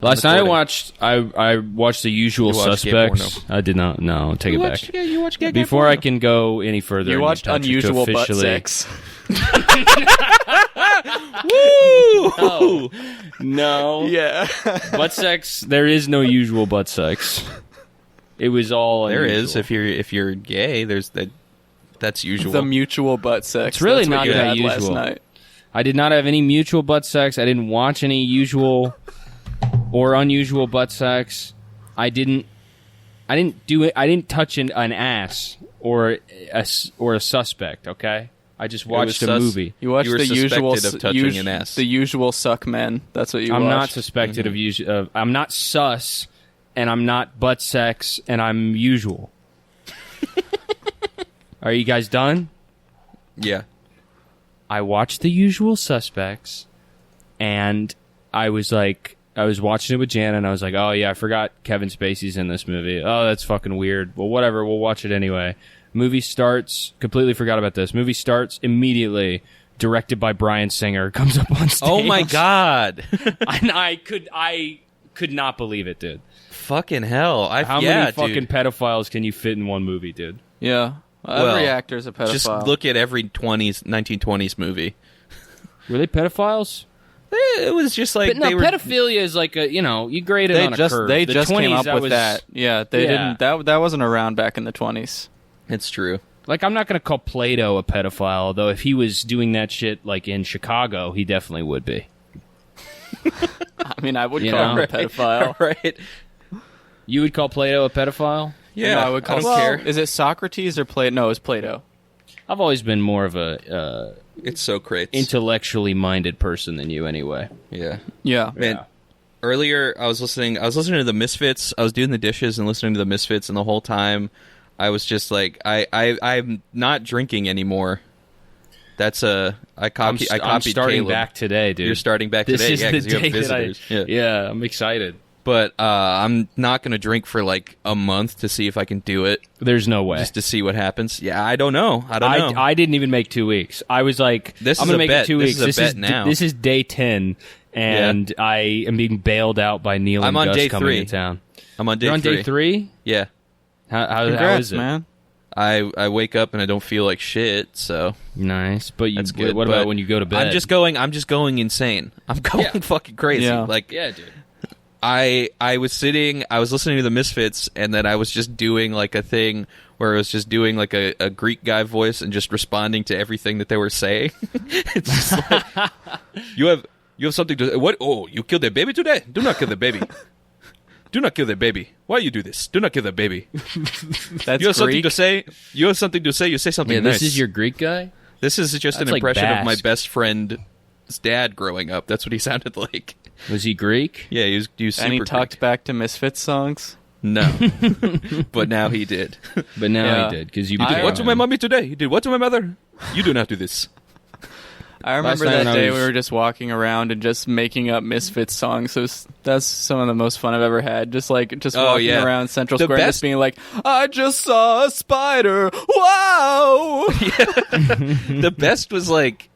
Last night I watched The Usual Suspects. I did not. No, take it back. Yeah, you watched gay Before porno. I can go any further, You watched Unusual Butt Sex. Woo! No. Yeah. Butt sex. There is no usual butt sex. It was all There unusual. is. If you're gay, there's that. That's usual. The mutual butt sex. It's really That's what not you that had usual. last night. I did not have any mutual butt sex. I didn't watch any usual or unusual butt sex. I didn't do it. I didn't touch an ass or a suspect. Okay, I just watched a movie. You watched You were the usual suspected of touching an ass. The Usual Suck Men. That's what you I'm watched. not suspected of usual. I'm not sus, and I'm not butt sex, and I'm usual. Are you guys done? Yeah. I watched The Usual Suspects, and I was watching it with Jan, and I was like, oh yeah, I forgot Kevin Spacey's in this movie. Oh, that's fucking weird. Well, whatever, we'll watch it anyway. Movie starts, completely forgot about this. Movie starts immediately, directed by Bryan Singer, comes up on stage. Oh my god. And I could not believe it, dude. Fucking hell. How many fucking pedophiles can you fit in one movie, dude? Yeah. Every actor's a pedophile. Just look at every 1920s movie. Were they pedophiles? It was just like But no, pedophilia is like a, you grade it on a curve. They The just 20s, came up with was, that. Yeah, they didn't. That wasn't around back in the 20s. It's true. Like, I'm not going to call Plato a pedophile, though if he was doing that shit, like, in Chicago, he definitely would be. I mean, I would call him a pedophile. Right. You would call Plato a pedophile? Yeah, I would call. I don't care. Is it Socrates or Plato? No, it's Plato. I've always been more of a It's Socrates. intellectually minded person than you, anyway. Yeah. Yeah. Man, earlier I was listening to the Misfits. I was doing the dishes and listening to the Misfits, and the whole time I was just like, I'm not drinking anymore. That's I copied I'm starting Caleb. back today, dude. You're starting back This today, is yeah, the because you have day that visitors. yeah, I'm excited. But I'm not going to drink for like a month to see if I can do it. There's no way. Just to see what happens. Yeah, I don't know. I didn't even make 2 weeks. I was like, This I'm is going to a make bet. it 2 weeks. This is a bet now. This is day 10, and I am being bailed out by Neil I'm and on Gus day coming 3. to town. I'm on day You're on 3. day 3? Yeah. How Congrats, is it? man. I wake up and I don't feel like shit, so Nice. But that's good. What But about when you go to bed? I'm just going insane. I'm going fucking crazy. Yeah. Like Yeah, dude. I was listening to the Misfits, and then I was just doing like a thing where I was just doing like a Greek guy voice and just responding to everything that they were saying. It's just like, you have something to what? Oh, you killed a baby today? Do not kill the baby. Do not kill the baby. Why you do this? Do not kill the baby. That's You have something Greek. to say. You have something to say. You say something Yeah, nice. this is your Greek guy? This is just That's an like impression of my Basque. best friend's dad growing up. That's what he sounded like. Was he Greek? Yeah, he was super And he talked Greek. back to Misfits songs. No, but now he did. But now Yeah. he did, because you He did became what to my mommy today? He did what to my mother? You do not do this. I remember night that when I day was- we were just walking around and just making up Misfits songs. That's some of the most fun I've ever had. Just walking yeah. around Central The Square and best- just being like, I just saw a spider. Wow. The best was like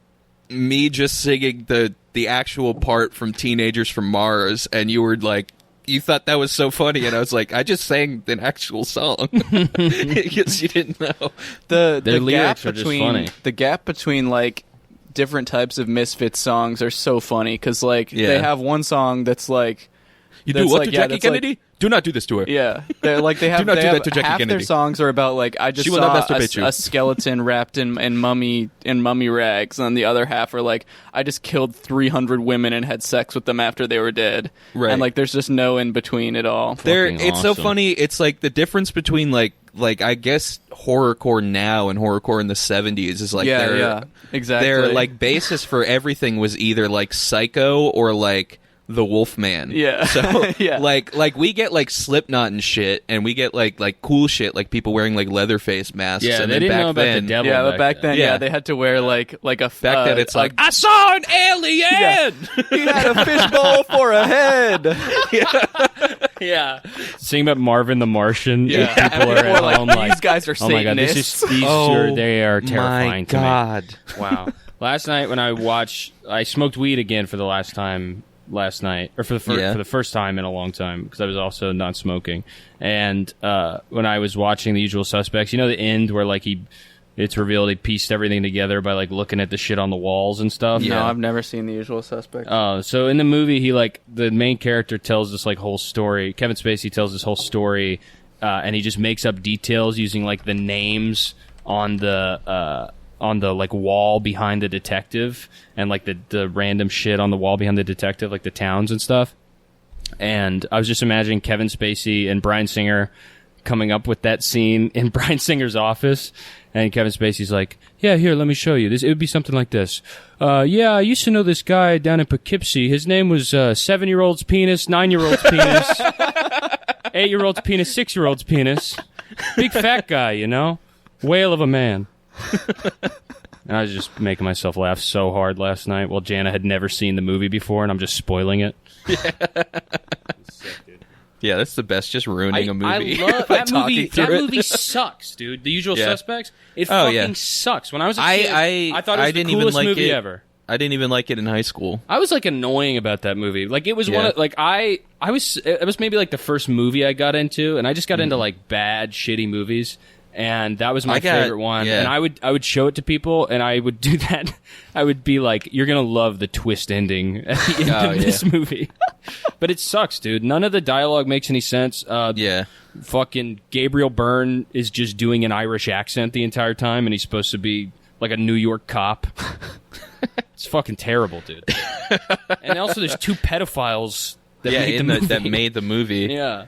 me just singing the actual part from Teenagers from Mars, and you were like, you thought that was so funny, and I was like, I just sang an actual song because you didn't know. The Their gap lyrics are just between funny. the gap between like different types of Misfits songs are so funny because like Yeah. they have one song that's like You do that's what like, to yeah, Jackie that's like- Kennedy? Do not do this to her. yeah, they have Do not they do have that to Jackie half Kennedy. their songs are about like I just She will not saw masturbate you. a skeleton wrapped in mummy rags, and the other half are like I just killed 300 women and had sex with them after they were dead. Right. And like there's just no in between at all. It's so awesome. funny. It's like the difference between like I guess horrorcore now and horrorcore in the 70s is like yeah, exactly. their like basis for everything was either like Psycho or like the Wolfman. Yeah. So Yeah. like we get like Slipknot and shit, and we get like cool shit like people wearing like leather face masks. Yeah, and they then didn't back know about then, the devil. Yeah, but back then, Yeah. they had to wear like a Back then it's like a- I saw an alien. he had a fishbowl for a head. Yeah. Sing about Marvin the Martian. Yeah. If people are Or at like, home these like, guys are oh my god, Satanists. they are terrifying my to me. God. Wow. Last night when I smoked weed again for the last time last night, or for the first time in a long time, because I was also not smoking. And when I was watching The Usual Suspects, you know the end where like it's revealed he pieced everything together by like looking at the shit on the walls and stuff. No, I've never seen The Usual Suspects. So in the movie, he like the main character tells this like whole story. Kevin Spacey tells this whole story, and he just makes up details using like the names on the like wall behind the detective, and like the random shit on the wall behind the detective, like the towns and stuff. And I was just imagining Kevin Spacey and Bryan Singer coming up with that scene in Bryan Singer's office, and Kevin Spacey's like, yeah, here, let me show you. It would be something like this. Yeah, I used to know this guy down in Poughkeepsie. His name was 7-year-old's penis, 9-year-old's penis, 8-year-old's penis, 6-year-old's penis. Big fat guy, you know? Whale of a man. And I was just making myself laugh so hard last night while Jana had never seen the movie before, and I'm just spoiling it. Yeah, that's the best. Just ruining a movie. I love by that talking movie. through That it. movie sucks, dude. The Usual Yeah. Suspects. It fucking sucks. When I was a kid, I thought it was the coolest movie ever. I didn't even like it in high school. I was like annoying about that movie. Like it was one of like it was maybe like the first movie I got into, and I just got into like bad, shitty movies. And that was my favorite one. Yeah. And I would show it to people, and I would do that. I would be like, "You're gonna love the twist ending at the end of this movie." But it sucks, dude. None of the dialogue makes any sense. Fucking Gabriel Byrne is just doing an Irish accent the entire time, and he's supposed to be like a New York cop. It's fucking terrible, dude. And also, there's two pedophiles that made the movie. that made the movie. Yeah.